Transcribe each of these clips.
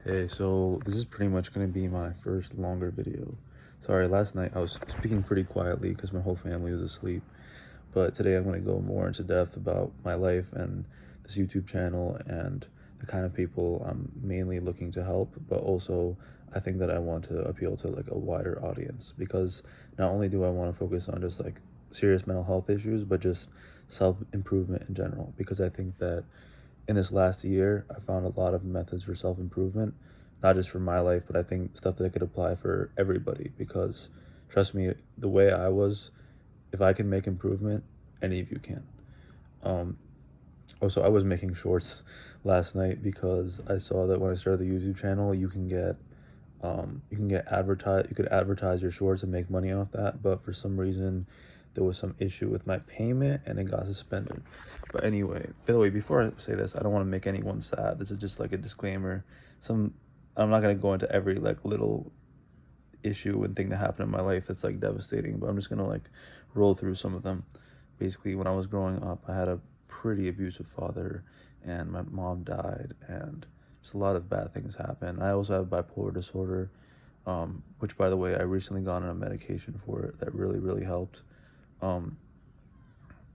Hey, so this is pretty much going to be my first longer video. Sorry, last night I was speaking pretty quietly because my whole family was asleep. But today I'm going to go more into depth about my life and this YouTube channel and the kind of people I'm mainly looking to help. But also, I think that I want to appeal to like a wider audience because not only do I want to focus on just like serious mental health issues, but just self-improvement in general. Because I think that in this last year, I found a lot of methods for self-improvement, not just for my life, but I think stuff that could apply for everybody. Because trust me, the way I was, if I can make improvement, any of you can. Um, Also, I was making shorts last night because I saw that when I started the YouTube channel, you could advertise your shorts and make money off that. But for some reason, there was some issue with my payment and it got suspended. But anyway, by the way, before I say this, I don't want to make anyone sad. This is just like a disclaimer. I'm not gonna go into every like little issue and thing that happened in my life that's like devastating, but I'm just gonna like roll through some of them. Basically, when I was growing up, I had a pretty abusive father and my mom died and just a lot of bad things happened. I also have bipolar disorder, which by the way, I recently got on a medication for it that really helped. um,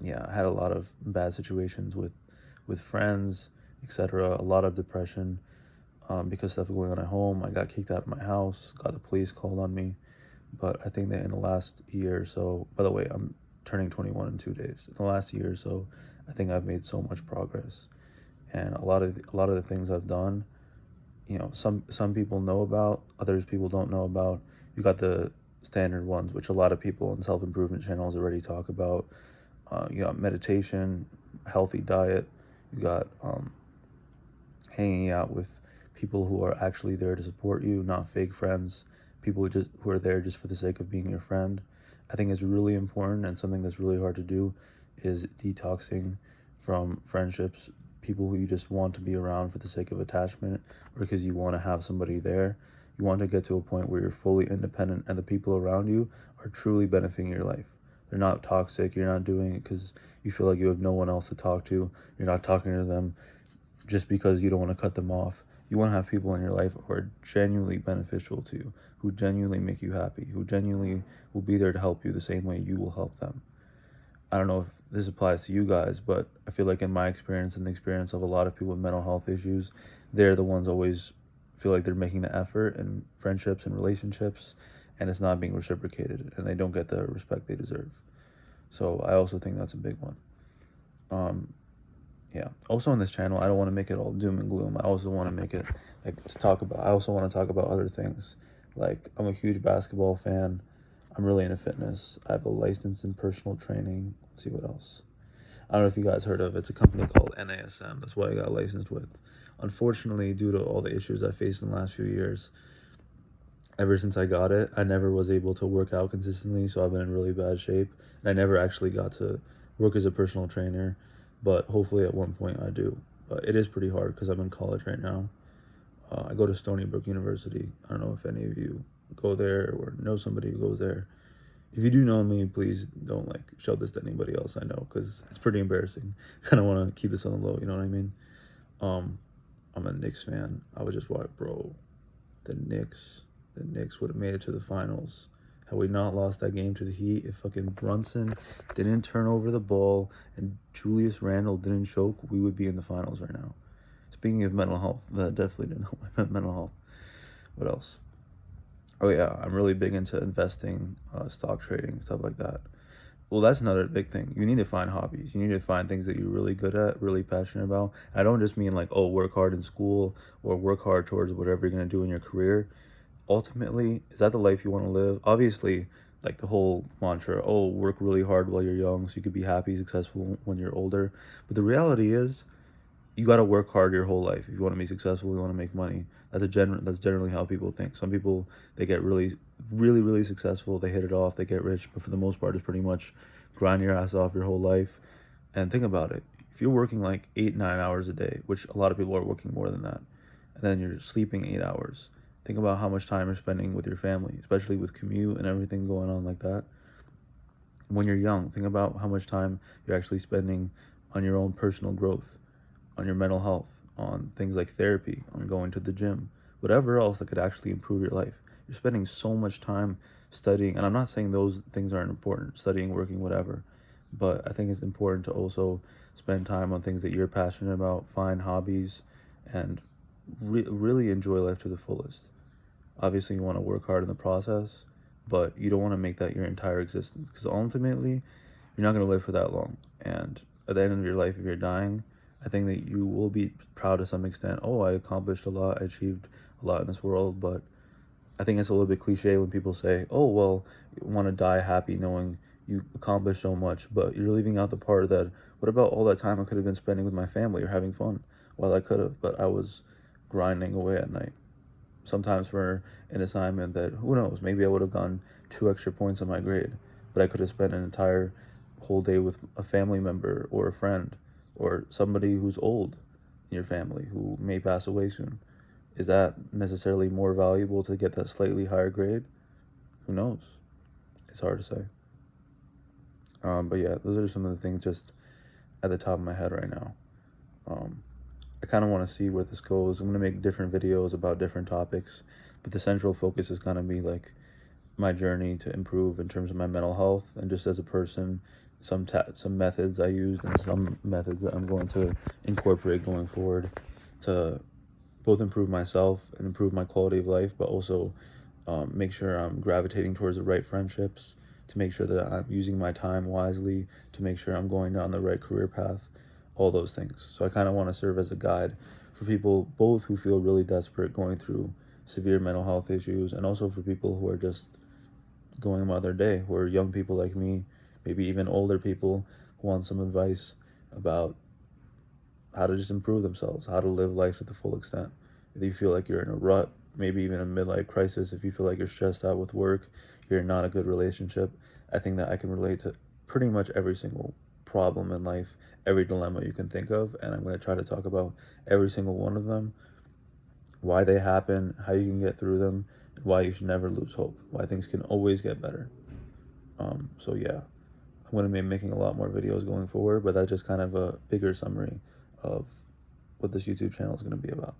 yeah, I had a lot of bad situations with friends, etc. A lot of depression, because stuff was going on at home. I got kicked out of my house, got the police called on me. But I think that in the last year or so, by the way, I'm turning 21 in 2 days. In the last year or so, I think I've made so much progress, and a lot of the things I've done, some people know about, others people don't know about. You got the standard ones, which a lot of people in self-improvement channels already talk about. You got meditation, healthy diet. You got hanging out with people who are actually there to support you, not fake friends, people who are there just for the sake of being your friend. I think it's really important, and something that's really hard to do is detoxing from friendships, people who you just want to be around for the sake of attachment or because you want to have somebody there. You want to get to a point where you're fully independent and the people around you are truly benefiting your life. They're not toxic. You're not doing it because you feel like you have no one else to talk to. You're not talking to them just because you don't want to cut them off. You want to have people in your life who are genuinely beneficial to you, who genuinely make you happy, who genuinely will be there to help you the same way you will help them. I don't know if this applies to you guys, but I feel like in my experience and the experience of a lot of people with mental health issues, they're the ones always feel like they're making the effort in friendships and relationships, and it's not being reciprocated, and they don't get the respect they deserve. So I also think that's a big one. Um, yeah. Also on this channel, I don't want to make it all doom and gloom. I also want to make it I also want to talk about other things. Like, I'm a huge basketball fan. I'm really into fitness. I have a license in personal training. Let's see what else. I don't know if you guys heard of it. It's a company called NASM. That's what I got licensed with. Unfortunately, due to all the issues I faced in the last few years, ever since I got it, I never was able to work out consistently, so I've been in really bad shape. And I never actually got to work as a personal trainer, but hopefully at one point I do. But it is pretty hard because I'm in college right now. I go to Stony Brook University. I don't know if any of you go there or know somebody who goes there. If you do know me, please don't like show this to anybody else I know because it's pretty embarrassing. Kind of want to keep this on the low, you know what I mean? Um, I'm a Knicks fan. I was just like, bro, the Knicks would have made it to the finals. Had we not lost that game to the Heat, if fucking Brunson didn't turn over the ball and Julius Randle didn't choke, we would be in the finals right now. Speaking of mental health, that definitely didn't help my mental health. What else? Oh yeah, I'm really big into investing, stock trading, stuff like that. Well, that's another big thing. You need to find hobbies. You need to find things that you're really good at, really passionate about. I don't just mean like, oh, work hard in school or work hard towards whatever you're going to do in your career. Ultimately, is that the life you want to live? Obviously, like the whole mantra, oh, work really hard while you're young so you could be happy, successful when you're older. But the reality is, you got to work hard your whole life if you want to be successful, you want to make money. That's generally how people think. Some people, they get really successful, they hit it off, they get rich, but for the most part it's pretty much grind your ass off your whole life. And think about it, if you're working like 8-9 hours a day, which a lot of people are working more than that, and then you're sleeping 8 hours, think about how much time you're spending with your family, especially with commute and everything going on like that. When you're young, think about how much time you're actually spending on your own personal growth, on your mental health, on things like therapy, on going to the gym. whatever else that could actually improve your life. You're spending so much time studying, and I'm not saying those things aren't important, studying, working, whatever, but I think it's important to also spend time on things that you're passionate about, find hobbies, and really enjoy life to the fullest. Obviously, you want to work hard in the process, but you don't want to make that your entire existence, because ultimately, you're not going to live for that long. And at the end of your life, if you're dying, I think that you will be proud to some extent. Oh, I accomplished a lot, I achieved a lot in this world, but I think it's a little bit cliche when people say, oh, well, you want to die happy knowing you accomplished so much, but you're leaving out the part that, what about all that time I could have been spending with my family or having fun? Well, I could have, but I was grinding away at night. Sometimes for an assignment that, who knows, maybe I would have gotten 2 extra points on my grade, but I could have spent an entire whole day with a family member or a friend or somebody who's old in your family who may pass away soon. Is that necessarily more valuable to get that slightly higher grade? Who knows? It's hard to say. But yeah, those are some of the things just at the top of my head right now. I kind of want to see where this goes. I'm going to make different videos about different topics, but the central focus is going to be like my journey to improve in terms of my mental health and just as a person, some methods I used and some methods that I'm going to incorporate going forward to both improve myself and improve my quality of life, but also make sure I'm gravitating towards the right friendships, to make sure that I'm using my time wisely, to make sure I'm going down the right career path, all those things. So I kind of want to serve as a guide for people both who feel really desperate going through severe mental health issues, and also for people who are just going about their day, who are young people like me, maybe even older people who want some advice about how to just improve themselves, how to live life to the full extent. If you feel like you're in a rut, maybe even a midlife crisis, if you feel like you're stressed out with work, you're in not a good relationship, I think that I can relate to pretty much every single problem in life, every dilemma you can think of, and I'm going to try to talk about every single one of them, why they happen, how you can get through them, and why you should never lose hope, why things can always get better. So yeah, I'm going to be making a lot more videos going forward, but that's just kind of a bigger summary of what this YouTube channel is going to be about.